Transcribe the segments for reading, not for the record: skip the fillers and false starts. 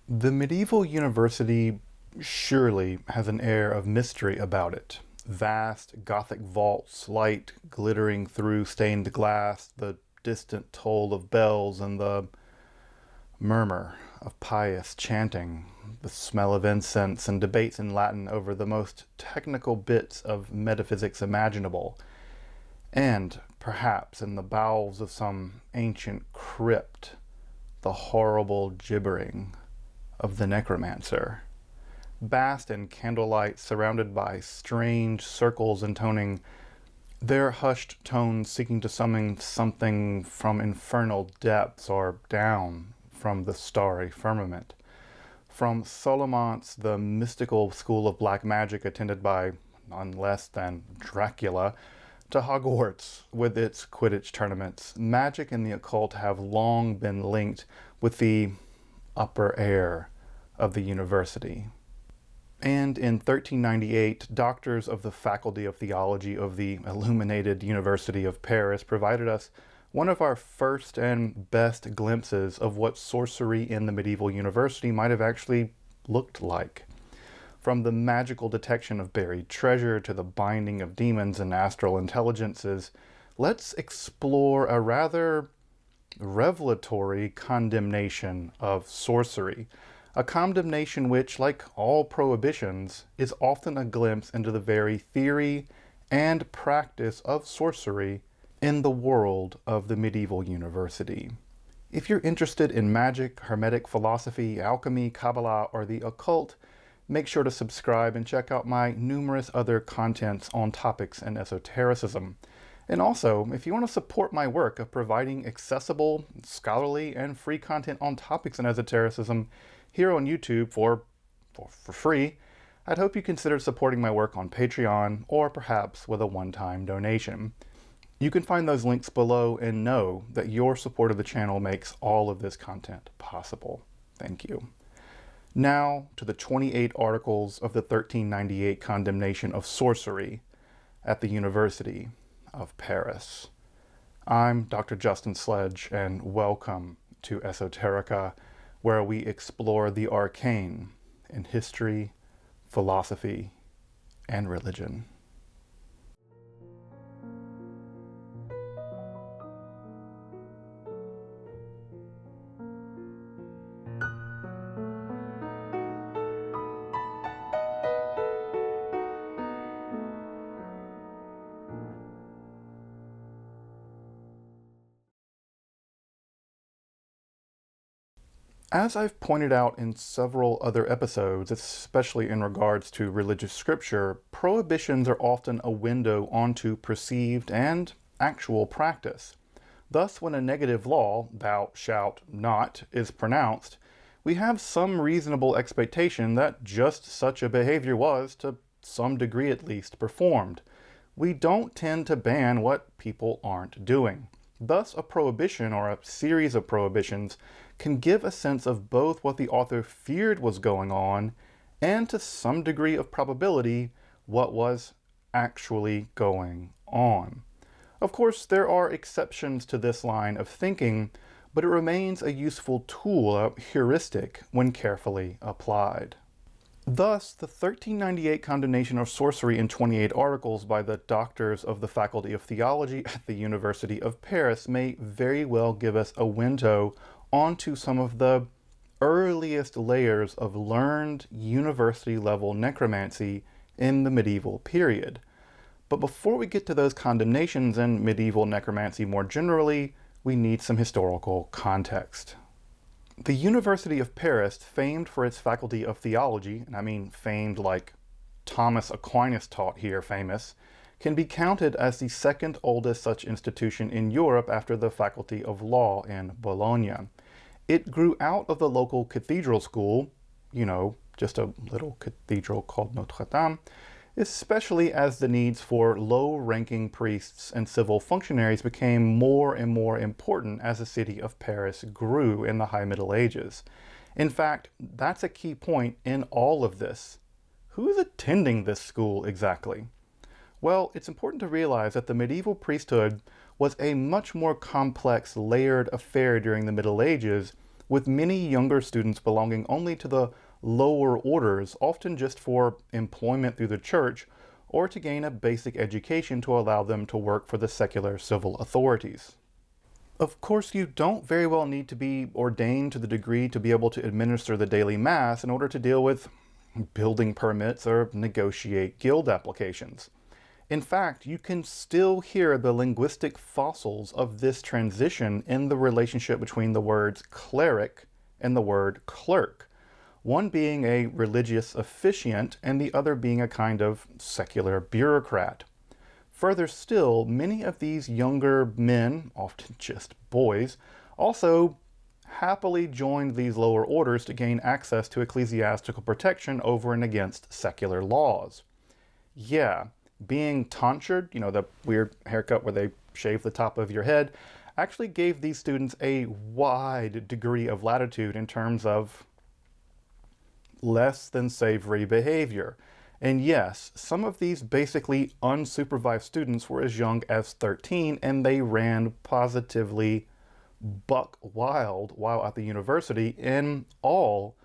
The medieval university surely has an air of mystery about it. Vast Gothic vaults, light glittering through stained glass, the distant toll of bells, and the murmur of pious chanting, the smell of incense, and debates in Latin over the most technical bits of metaphysics imaginable. And, perhaps in the bowels of some ancient crypt, the horrible gibbering of the necromancer. Bathed in candlelight, surrounded by strange circles intoning their hushed tones, seeking to summon something from infernal depths or down from the starry firmament. From Solomont's The Mystical School of Black Magic, attended by none less than Dracula, to Hogwarts with its Quidditch tournaments, magic and the occult have long been linked with the upper air of the university. And in 1398, doctors of the Faculty of Theology of the illuminated University of Paris provided us one of our first and best glimpses of what sorcery in the medieval university might have actually looked like. From the magical detection of buried treasure to the binding of demons and astral intelligences, let's explore a rather revelatory condemnation of sorcery. A condemnation which, like all prohibitions, is often a glimpse into the very theory and practice of sorcery in the world of the medieval university. If you're interested in magic, hermetic philosophy, alchemy, Kabbalah, or the occult, make sure to subscribe and check out my numerous other contents on topics in esotericism. And also, if you want to support my work of providing accessible, scholarly, and free content on topics in esotericism here on YouTube for free, I'd hope you consider supporting my work on Patreon or perhaps with a one-time donation. You can find those links below and know that your support of the channel makes all of this content possible. Thank you. Now to the 28 articles of the 1398 Condemnation of Sorcery at the University of Paris. I'm Dr. Justin Sledge, and welcome to Esoterica, where we explore the arcane in history, philosophy, and religion. As I've pointed out in several other episodes, especially in regards to religious scripture, prohibitions are often a window onto perceived and actual practice. Thus, when a negative law, thou shalt not, is pronounced, we have some reasonable expectation that just such a behavior was, to some degree at least, performed. We don't tend to ban what people aren't doing. Thus, a prohibition or a series of prohibitions can give a sense of both what the author feared was going on and, to some degree of probability, what was actually going on. Of course, there are exceptions to this line of thinking, but it remains a useful tool, a heuristic, when carefully applied. Thus, the 1398 Condemnation of Sorcery in 28 articles by the doctors of the Faculty of Theology at the University of Paris may very well give us a window onto some of the earliest layers of learned university-level necromancy in the medieval period. But before we get to those condemnations and medieval necromancy more generally, we need some historical context. The University of Paris, famed for its Faculty of Theology, and I mean famed like Thomas Aquinas taught here famous, can be counted as the second oldest such institution in Europe after the Faculty of Law in Bologna. It grew out of the local cathedral school, just a little cathedral called Notre Dame, especially as the needs for low-ranking priests and civil functionaries became more and more important as the city of Paris grew in the High Middle Ages. In fact, that's a key point in all of this. Who's attending this school exactly? Well, it's important to realize that the medieval priesthood was a much more complex, layered affair during the Middle Ages with many younger students belonging only to the lower orders, often just for employment through the church or to gain a basic education to allow them to work for the secular civil authorities. Of course, you don't very well need to be ordained to the degree to be able to administer the daily mass in order to deal with building permits or negotiate guild applications. In fact, you can still hear the linguistic fossils of this transition in the relationship between the words cleric and the word clerk, one being a religious officiant and the other being a kind of secular bureaucrat. Further still, many of these younger men, often just boys, also happily joined these lower orders to gain access to ecclesiastical protection over and against secular laws. Yeah, being tonsured, the weird haircut where they shave the top of your head, actually gave these students a wide degree of latitude in terms of less than savory behavior. And yes, some of these basically unsupervised students were as young as 13 and they ran positively buck wild while at the university, in all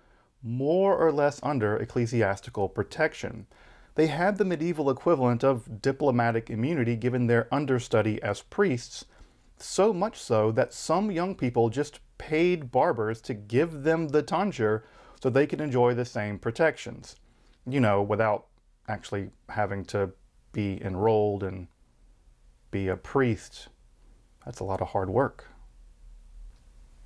more or less under ecclesiastical protection. They had the medieval equivalent of diplomatic immunity given their understudy as priests, so much so that some young people just paid barbers to give them the tonsure so they could enjoy the same protections, without actually having to be enrolled and be a priest. That's a lot of hard work.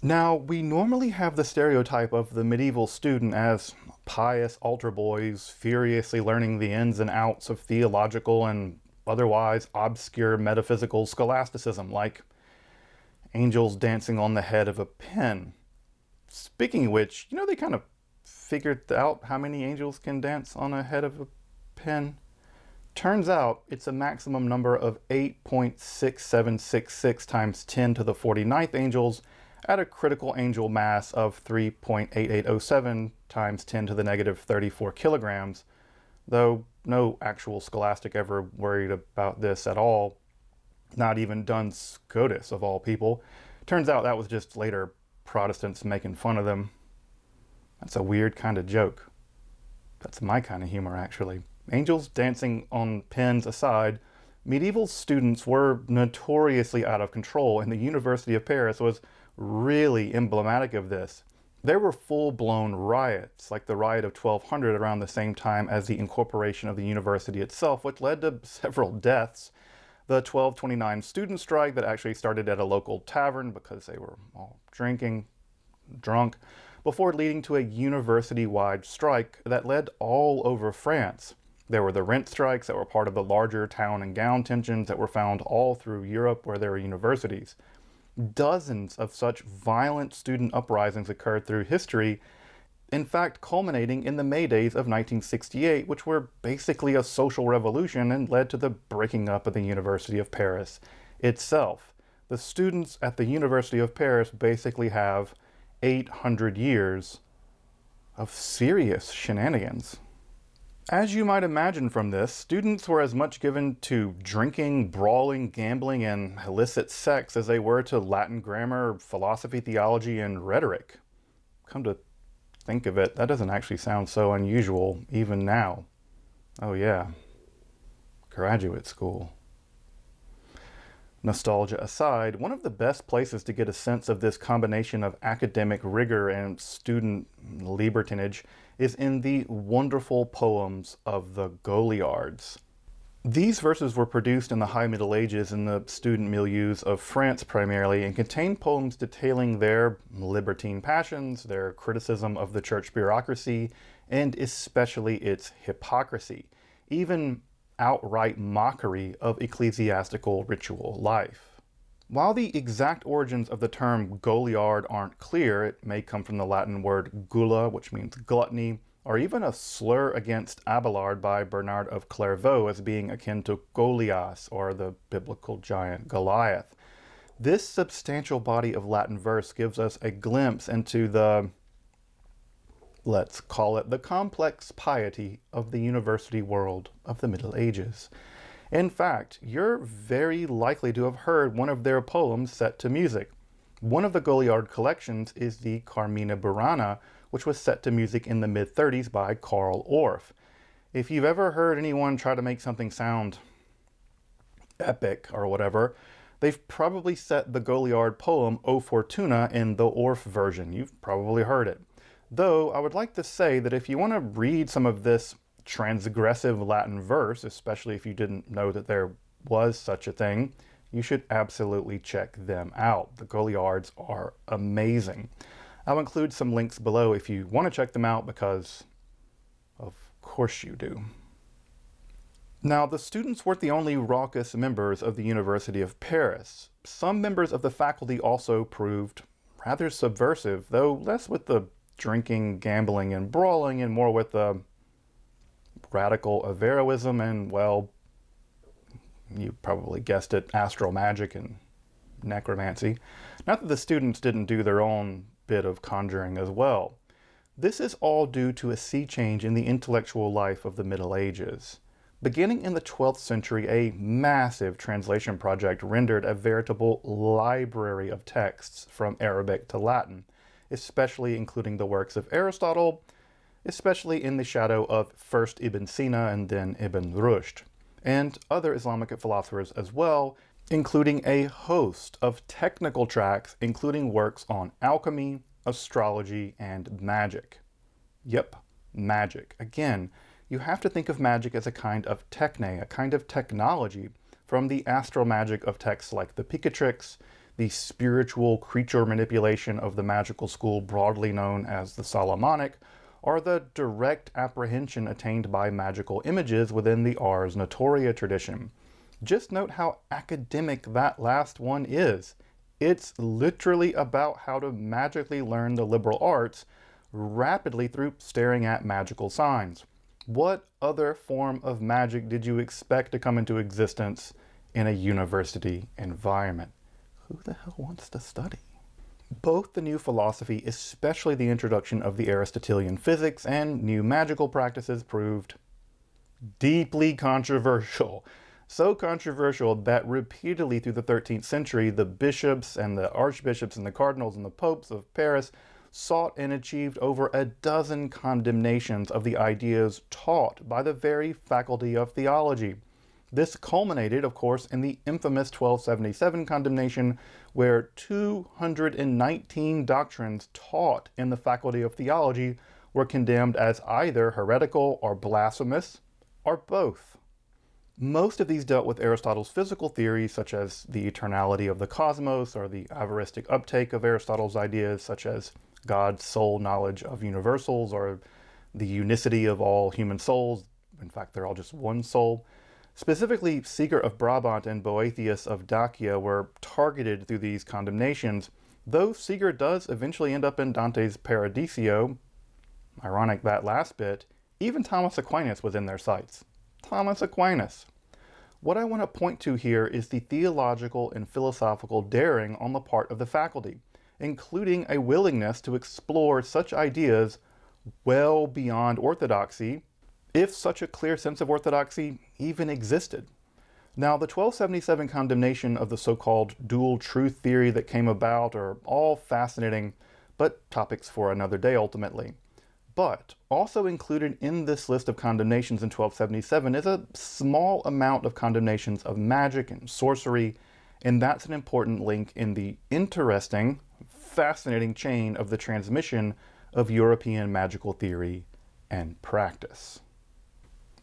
Now, we normally have the stereotype of the medieval student as pious altar boys, furiously learning the ins and outs of theological and otherwise obscure metaphysical scholasticism, like angels dancing on the head of a pin. Speaking of which, they kind of figured out how many angels can dance on a head of a pin. Turns out it's a maximum number of 8.6766 times 10 to the 49th angels at a critical angel mass of 3.8807 times 10 to the negative 34 kilograms, though no actual scholastic ever worried about this at all, not even Duns Scotus of all people. Turns out that was just later Protestants making fun of them. That's a weird kind of joke. That's my kind of humor, actually. Angels dancing on pins aside, medieval students were notoriously out of control, and the University of Paris was really emblematic of this. There were full-blown riots, like the riot of 1200 around the same time as the incorporation of the university itself, which led to several deaths. The 1229 student strike that actually started at a local tavern because they were all drunk, before leading to a university-wide strike that led all over France. There were the rent strikes that were part of the larger town and gown tensions that were found all through Europe where there were universities. Dozens of such violent student uprisings occurred through history, in fact culminating in the May Days of 1968, which were basically a social revolution and led to the breaking up of the University of Paris itself. The students at the University of Paris basically have 800 years of serious shenanigans. As you might imagine from this, students were as much given to drinking, brawling, gambling, and illicit sex as they were to Latin grammar, philosophy, theology, and rhetoric. Come to think of it, that doesn't actually sound so unusual even now. Oh yeah, graduate school. Nostalgia aside, one of the best places to get a sense of this combination of academic rigor and student libertinage is in the wonderful poems of the Goliards. These verses were produced in the High Middle Ages in the student milieus of France primarily, and contain poems detailing their libertine passions, their criticism of the church bureaucracy, and especially its hypocrisy, even outright mockery of ecclesiastical ritual life. While the exact origins of the term Goliard aren't clear, it may come from the Latin word gula, which means gluttony, or even a slur against Abelard by Bernard of Clairvaux as being akin to Goliath, or the biblical giant Goliath. This substantial body of Latin verse gives us a glimpse into the, let's call it, the complex piety of the university world of the Middle Ages. In fact, you're very likely to have heard one of their poems set to music. One of the Goliard collections is the Carmina Burana, which was set to music in the mid-30s by Carl Orff. If you've ever heard anyone try to make something sound epic or whatever, they've probably set the Goliard poem O Fortuna in the Orff version. You've probably heard it. Though I would like to say that if you want to read some of this transgressive Latin verse, especially if you didn't know that there was such a thing, you should absolutely check them out. The Goliards are amazing. I'll include some links below if you want to check them out, because of course you do. Now, the students weren't the only raucous members of the University of Paris. Some members of the faculty also proved rather subversive, though less with the drinking, gambling, and brawling, and more with the radical Averroism and, well, you probably guessed it, astral magic and necromancy. Not that the students didn't do their own bit of conjuring as well. This is all due to a sea change in the intellectual life of the Middle Ages. Beginning in the 12th century, a massive translation project rendered a veritable library of texts from Arabic to Latin, especially including the works of Aristotle, especially in the shadow of first Ibn Sina and then Ibn Rushd, and other Islamic philosophers as well, including a host of technical tracts, including works on alchemy, astrology, and magic. Yep, magic. Again, you have to think of magic as a kind of techne, a kind of technology, from the astral magic of texts like the Picatrix, the spiritual creature manipulation of the magical school broadly known as the Solomonic, or the direct apprehension attained by magical images within the Ars Notoria tradition. Just note how academic that last one is. It's literally about how to magically learn the liberal arts rapidly through staring at magical signs. What other form of magic did you expect to come into existence in a university environment? Who the hell wants to study? Both the new philosophy, especially the introduction of the Aristotelian physics, and new magical practices proved deeply controversial. So controversial that repeatedly through the 13th century, the bishops and the archbishops and the cardinals and the popes of Paris sought and achieved over a dozen condemnations of the ideas taught by the very faculty of theology. This culminated, of course, in the infamous 1277 condemnation, where 219 doctrines taught in the faculty of theology were condemned as either heretical or blasphemous, or both. Most of these dealt with Aristotle's physical theories, such as the eternality of the cosmos, or the avaristic uptake of Aristotle's ideas, such as God's sole knowledge of universals, or the unicity of all human souls. In fact, they're all just one soul. Specifically, Seeger of Brabant and Boethius of Dacia were targeted through these condemnations, though Seeger does eventually end up in Dante's Paradiso. Ironic that last bit. Even Thomas Aquinas was in their sights. Thomas Aquinas. What I want to point to here is the theological and philosophical daring on the part of the faculty, including a willingness to explore such ideas well beyond orthodoxy, if such a clear sense of orthodoxy even existed. Now, the 1277 condemnation of the so-called dual truth theory that came about are all fascinating, but topics for another day ultimately. But also included in this list of condemnations in 1277 is a small amount of condemnations of magic and sorcery, and that's an important link in the interesting, fascinating chain of the transmission of European magical theory and practice.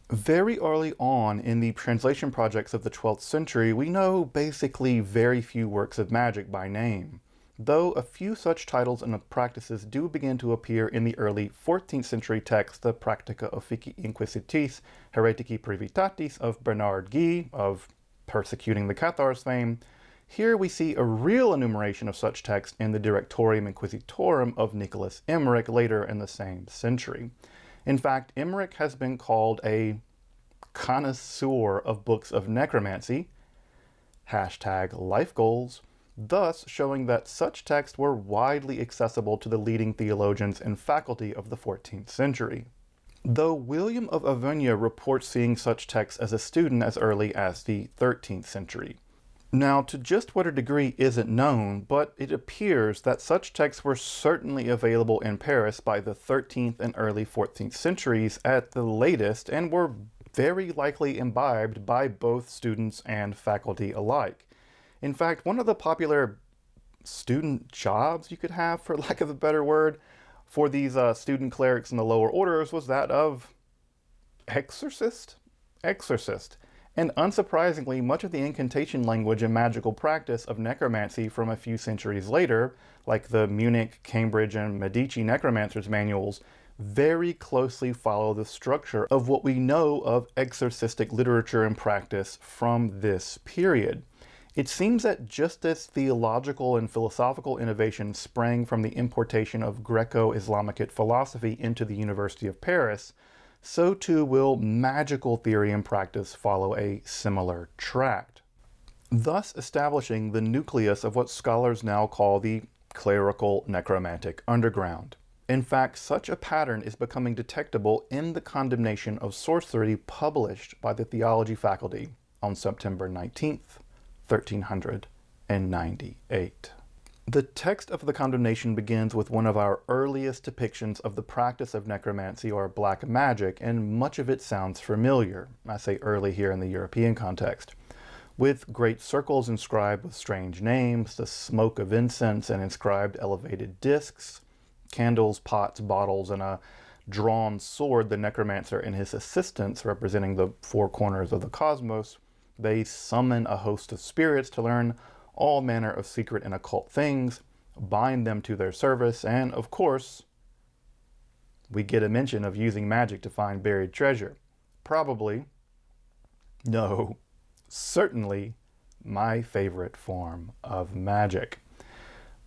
Very early on in the translation projects of the 12th century, we know basically very few works of magic by name, though a few such titles and practices do begin to appear in the early 14th century text, the Practica Officii Inquisitis Heretici Privitatis of Bernard Guy, of Persecuting the Cathars fame. Here we see a real enumeration of such texts in the Directorium Inquisitorum of Nicholas Emmerich later in the same century. In fact, Emmerich has been called a connoisseur of books of necromancy, #life goals, thus showing that such texts were widely accessible to the leading theologians and faculty of the 14th century. Though William of Auvergne reports seeing such texts as a student as early as the 13th century. Now, to just what a degree isn't known, but it appears that such texts were certainly available in Paris by the 13th and early 14th centuries at the latest, and were very likely imbibed by both students and faculty alike. In fact, one of the popular student jobs you could have, for lack of a better word, for these student clerics in the lower orders was that of exorcist? Exorcist. And unsurprisingly, much of the incantation language and magical practice of necromancy from a few centuries later, like the Munich, Cambridge, and Medici necromancers' manuals, very closely follow the structure of what we know of exorcistic literature and practice from this period. It seems that just as theological and philosophical innovation sprang from the importation of Greco-Islamicate philosophy into the University of Paris, so too will magical theory and practice follow a similar tract, thus establishing the nucleus of what scholars now call the clerical necromantic underground. In fact, such a pattern is becoming detectable in the Condemnation of Sorcery published by the theology faculty on September 19th, 1398. The text of the Condemnation begins with one of our earliest depictions of the practice of necromancy or black magic, and much of it sounds familiar. I say early here in the European context. With great circles inscribed with strange names, the smoke of incense and inscribed elevated discs, candles, pots, bottles, and a drawn sword, the necromancer and his assistants, representing the four corners of the cosmos, they summon a host of spirits to learn all manner of secret and occult things, bind them to their service, and of course, we get a mention of using magic to find buried treasure. Probably, no, certainly my favorite form of magic.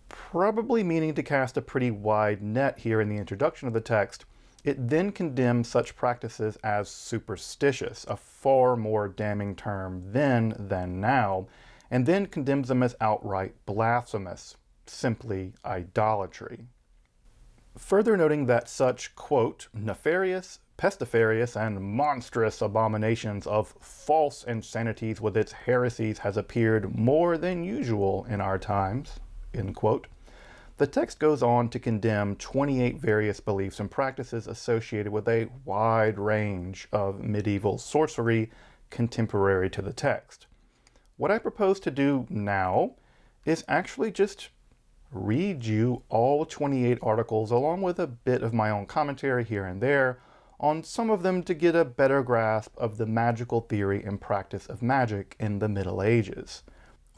Probably meaning to cast a pretty wide net here in the introduction of the text, it then condemns such practices as superstitious, a far more damning term then than now, and then condemns them as outright blasphemous, simply idolatry. Further noting that such, quote, nefarious, pestiferious, and monstrous abominations of false insanities with its heresies has appeared more than usual in our times, end quote, the text goes on to condemn 28 various beliefs and practices associated with a wide range of medieval sorcery contemporary to the text. What I propose to do now is actually just read you all 28 articles along with a bit of my own commentary here and there on some of them to get a better grasp of the magical theory and practice of magic in the Middle Ages.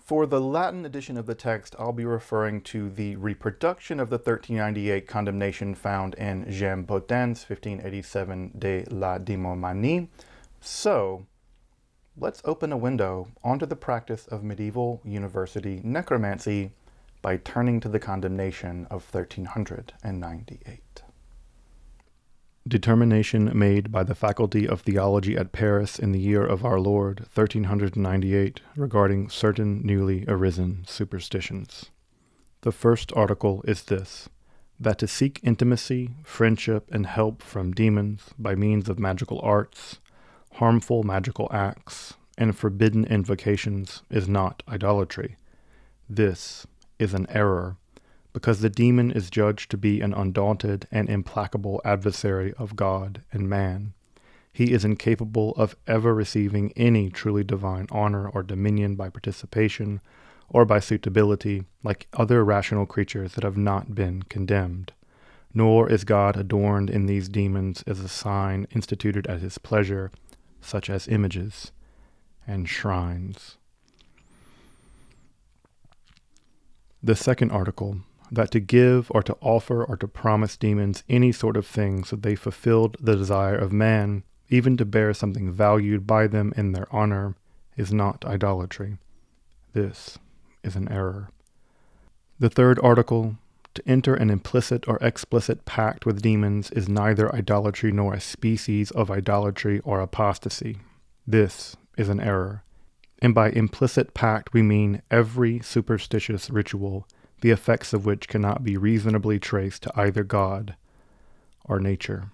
For the Latin edition of the text, I'll be referring to the reproduction of the 1398 condemnation found in Jean Bodin's 1587 de la Démomanie. So, let's open a window onto the practice of medieval university necromancy by turning to the Condemnation of 1398. Determination made by the Faculty of Theology at Paris in the year of our Lord, 1398, regarding certain newly arisen superstitions. The first article is this, that to seek intimacy, friendship, and help from demons by means of magical arts, harmful magical acts, and forbidden invocations is not idolatry. This is an error, because the demon is judged to be an undaunted and implacable adversary of God and man. He is incapable of ever receiving any truly divine honor or dominion by participation or by suitability, like other rational creatures that have not been condemned. Nor is God adorned in these demons as a sign instituted at his pleasure, such as images and shrines. The second article, that to give or to offer or to promise demons any sort of thing so they fulfilled the desire of man, even to bear something valued by them in their honor, is not idolatry. This is an error. The third article, to enter an implicit or explicit pact with demons is neither idolatry nor a species of idolatry or apostasy. This is an error. And by implicit pact we mean every superstitious ritual, the effects of which cannot be reasonably traced to either God or nature.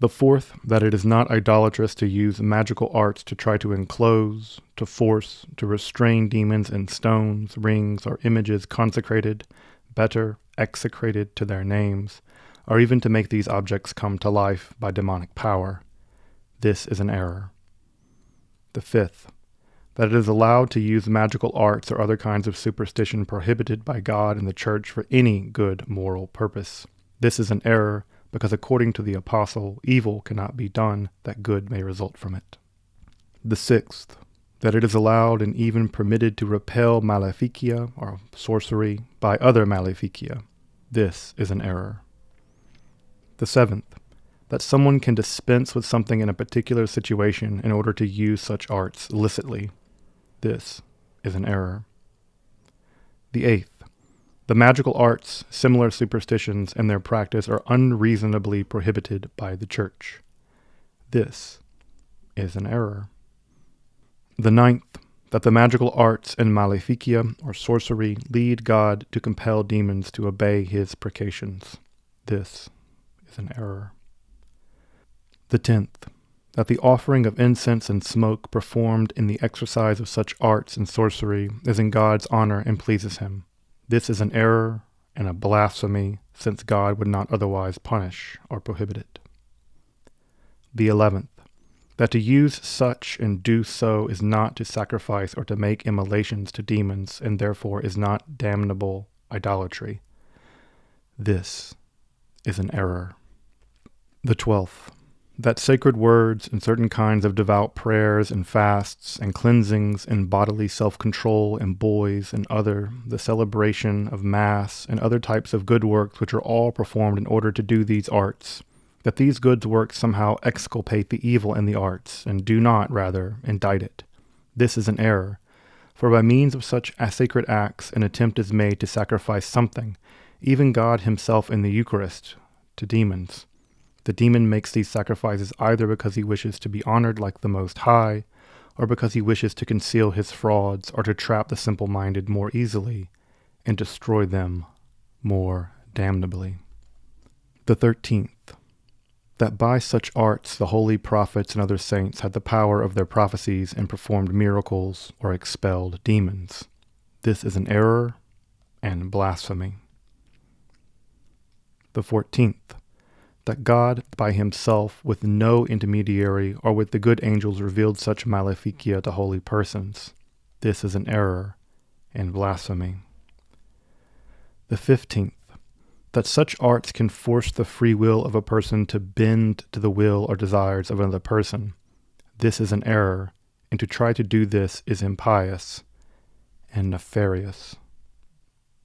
The fourth, that it is not idolatrous to use magical arts to try to enclose, to force, to restrain demons in stones, rings, or images consecrated, better, execrated to their names, or even to make these objects come to life by demonic power. This is an error. The fifth, that it is allowed to use magical arts or other kinds of superstition prohibited by God and the Church for any good moral purpose. This is an error, because according to the apostle, evil cannot be done that good may result from it. The sixth, that it is allowed and even permitted to repel maleficia, or sorcery, by other maleficia. This is an error. The seventh, that someone can dispense with something in a particular situation in order to use such arts illicitly. This is an error. The eighth, the magical arts, similar superstitions, and their practice are unreasonably prohibited by the Church. This is an error. The ninth, that the magical arts and maleficia, or sorcery, lead God to compel demons to obey his precations. This is an error. The 10th, that the offering of incense and smoke performed in the exercise of such arts and sorcery is in God's honor and pleases him. This is an error and a blasphemy, since God would not otherwise punish or prohibit it. The 11th, that to use such and do so is not to sacrifice or to make immolations to demons, and therefore is not damnable idolatry. This is an error. The 12th, that sacred words and certain kinds of devout prayers and fasts and cleansings and bodily self-control and boys and the celebration of Mass and other types of good works which are all performed in order to do these arts, that these good works somehow exculpate the evil in the arts and do not, rather, indict it. This is an error, for by means of such sacred acts an attempt is made to sacrifice something, even God himself in the Eucharist, to demons. The demon makes these sacrifices either because he wishes to be honored like the Most High, or because he wishes to conceal his frauds, or to trap the simple-minded more easily, and destroy them more damnably. The 13th, that by such arts the holy prophets and other saints had the power of their prophecies and performed miracles or expelled demons. This is an error and blasphemy. The 14th, that God by himself, with no intermediary, or with the good angels revealed such maleficia to holy persons. This is an error and blasphemy. The 15th, that such arts can force the free will of a person to bend to the will or desires of another person. This is an error, and to try to do this is impious and nefarious.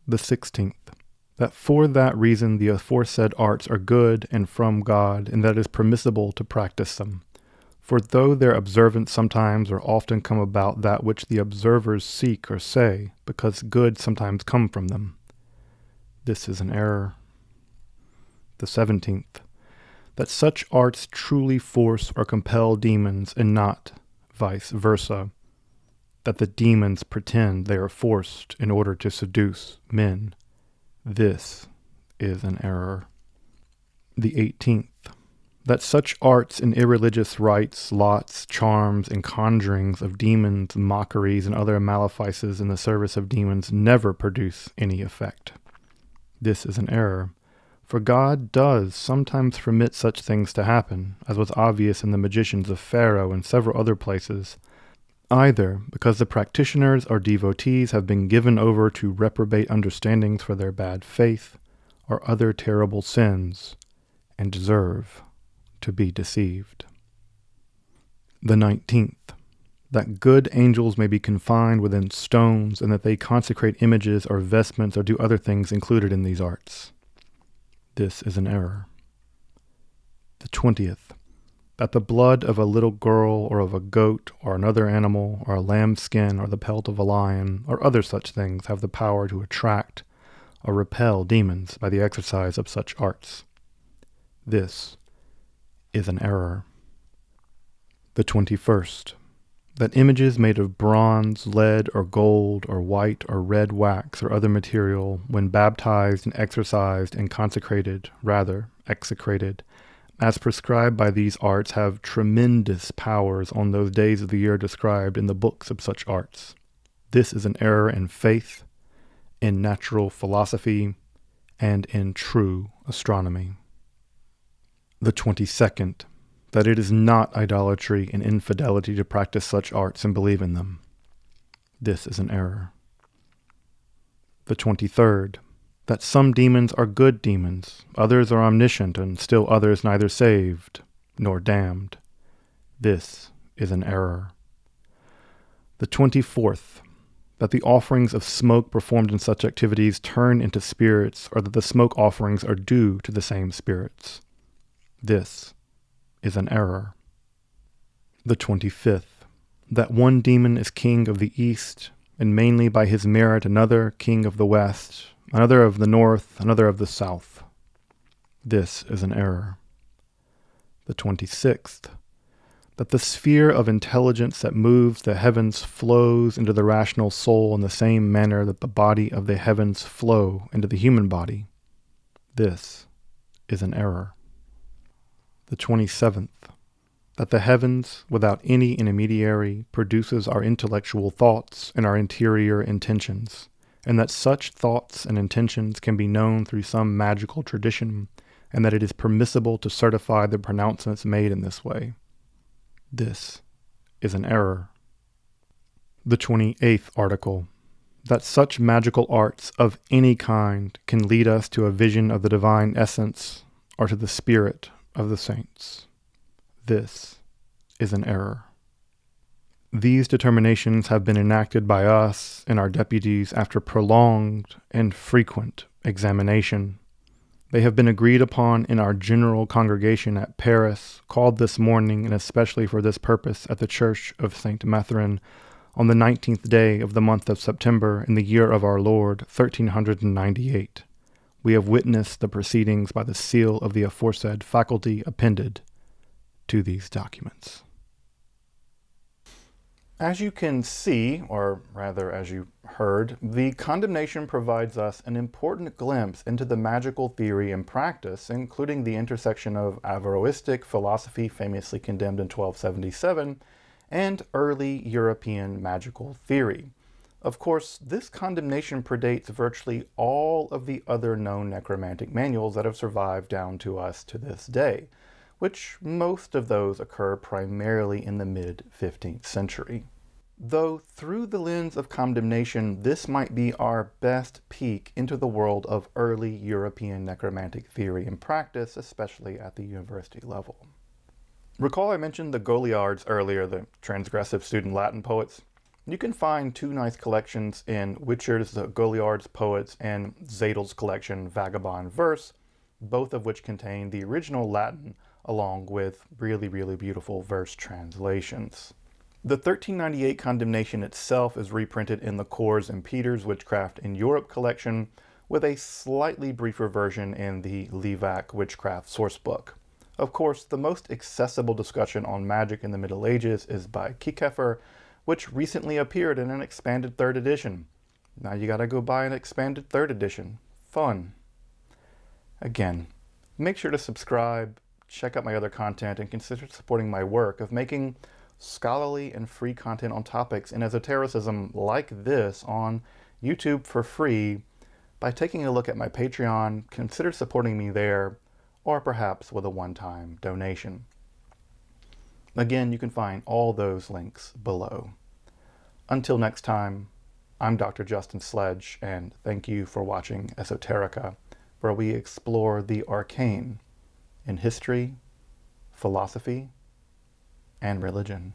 The 16th, that for that reason the aforesaid arts are good and from God, and that it is permissible to practice them. For though their observance sometimes or often come about that which the observers seek or say, because good sometimes come from them. This is an error. The 17th, that such arts truly force or compel demons, and not vice versa, that the demons pretend they are forced in order to seduce men. This is an error. The 18th, that such arts and irreligious rites, lots, charms, and conjurings of demons, mockeries, and other malefices in the service of demons never produce any effect. This is an error, for God does sometimes permit such things to happen, as was obvious in the magicians of Pharaoh and several other places, either because the practitioners or devotees have been given over to reprobate understandings for their bad faith, or other terrible sins, and deserve to be deceived. The 19th, that good angels may be confined within stones, and that they consecrate images or vestments or do other things included in these arts. This is an error. The 20th, that the blood of a little girl or of a goat or another animal or a lamb's skin or the pelt of a lion or other such things have the power to attract or repel demons by the exercise of such arts. This is an error. The 21st, that images made of bronze, lead, or gold, or white, or red wax, or other material, when baptized and exorcised and consecrated, rather, execrated, as prescribed by these arts, have tremendous powers on those days of the year described in the books of such arts. This is an error in faith, in natural philosophy, and in true astronomy. The 22nd, that it is not idolatry and infidelity to practice such arts and believe in them. This is an error. The 23rd, that some demons are good demons, others are omniscient, and still others neither saved nor damned. This is an error. The 24th, that the offerings of smoke performed in such activities turn into spirits, or that the smoke offerings are due to the same spirits. This is an error. The 25th, that one demon is king of the east, and mainly by his merit another king of the west, another of the north, another of the south. This is an error. The 26th, that the sphere of intelligence that moves the heavens flows into the rational soul in the same manner that the body of the heavens flow into the human body. This is an error. The 27th, that the heavens, without any intermediary, produces our intellectual thoughts and our interior intentions, and that such thoughts and intentions can be known through some magical tradition, and that it is permissible to certify the pronouncements made in this way. This is an error. The 28th article, that such magical arts of any kind can lead us to a vision of the divine essence or to the spirit of the saints. This is an error. These determinations have been enacted by us and our deputies after prolonged and frequent examination. They have been agreed upon in our general congregation at Paris, called this morning and especially for this purpose at the Church of St. Mathurin, on the 19th day of the month of September in the year of our Lord, 1398. We have witnessed the proceedings by the seal of the aforesaid faculty appended to these documents. As you can see, or rather as you heard, the condemnation provides us an important glimpse into the magical theory and practice, including the intersection of Averroistic philosophy, famously condemned in 1277, and early European magical theory. Of course, this condemnation predates virtually all of the other known necromantic manuals that have survived down to us to this day, which most of those occur primarily in the mid-15th century. Though through the lens of condemnation, this might be our best peek into the world of early European necromantic theory and practice, especially at the university level. Recall I mentioned the Goliards earlier, the transgressive student Latin poets? You can find two nice collections in Witcher's The Goliard's Poets and Zadel's collection Vagabond Verse, both of which contain the original Latin along with really, really beautiful verse translations. The 1398 condemnation itself is reprinted in the Cours and Peter's Witchcraft in Europe collection, with a slightly briefer version in the Levac Witchcraft Sourcebook. Of course, the most accessible discussion on magic in the Middle Ages is by Kiekefer, which recently appeared in an expanded 3rd edition. Now you gotta go buy an expanded 3rd edition. Fun. Again, make sure to subscribe, check out my other content, and consider supporting my work of making scholarly and free content on topics in esotericism like this on YouTube for free by taking a look at my Patreon. Consider supporting me there, or perhaps with a one-time donation. Again, you can find all those links below. Until next time, I'm Dr. Justin Sledge, and thank you for watching Esoterica, where we explore the arcane in history, philosophy, and religion.